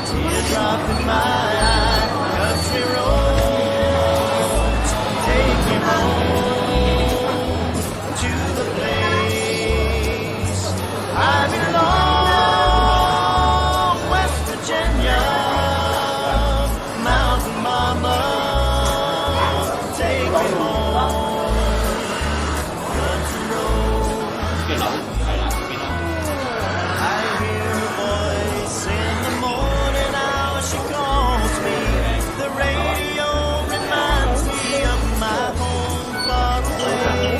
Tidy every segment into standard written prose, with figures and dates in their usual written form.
Teardrop in my eye, country roads, take me home to the place I belong, West Virginia, Mountain Mama, take me home, country roads. I hear her voice in the morning hour, she calls me. The radio reminds me of my home far away.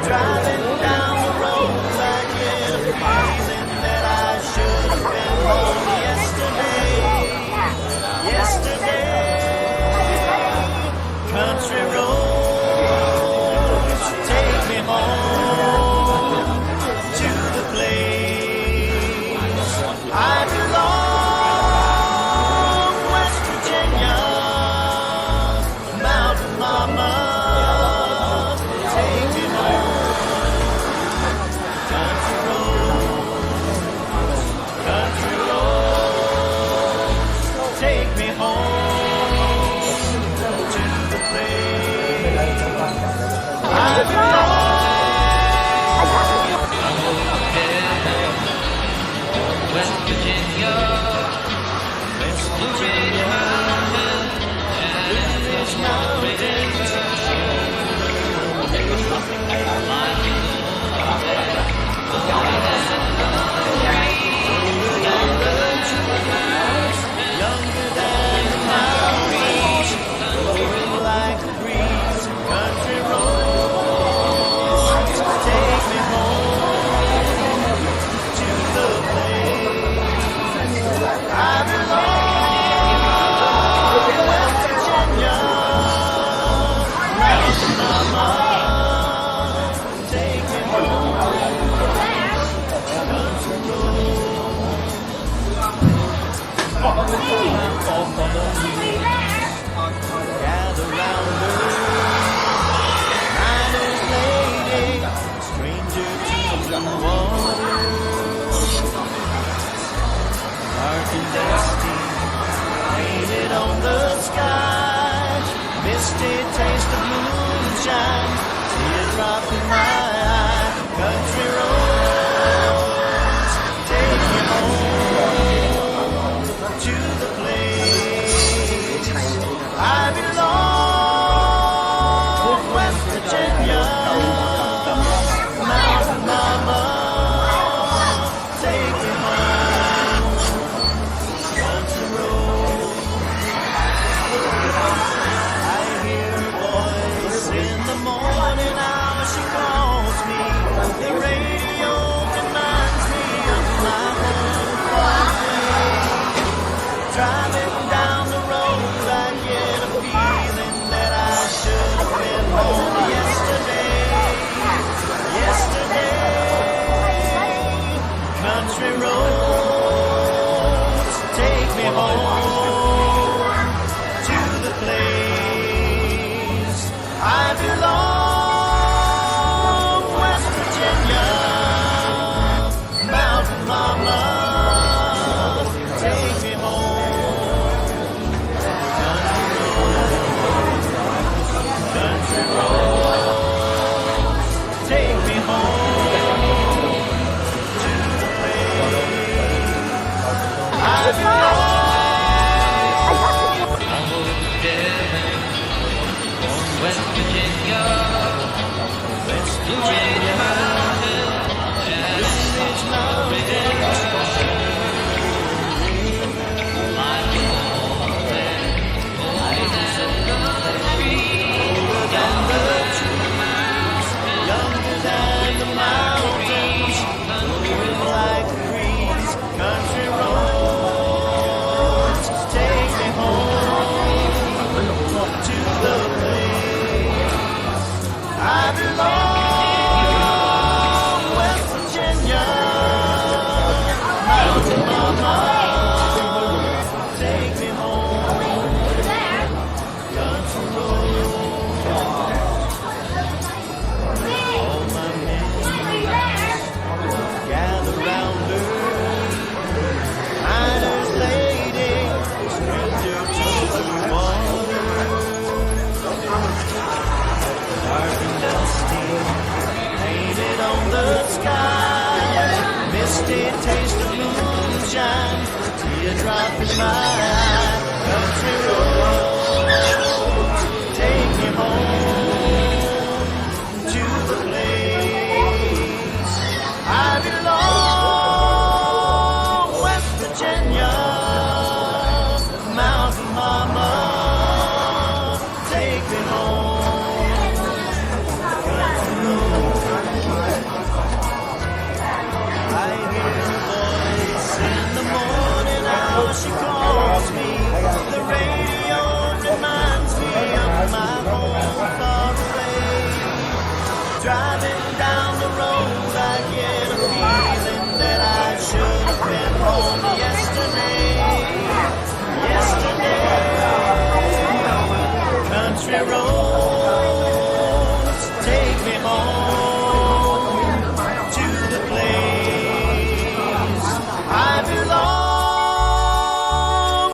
Driving down the road, I get a feeling that I should have been home yesterday. Country roads, take me home to the place I belong, West Virginia, Mountain Mama, take me home. Country roads, take me home to the place I belong. West Virginia, West Virginia, Village Mountains, younger than the mountains, blowing like the breeze. Country roads, take me home to the place I belong, West Virginia, Mountain Mama, take me home, country gather round her, miner's lady, stranger to the water, dark and dusty, painted on the sky, misty taste of moonshine, teardrop in my eye, country roads, take me home to the place I belong.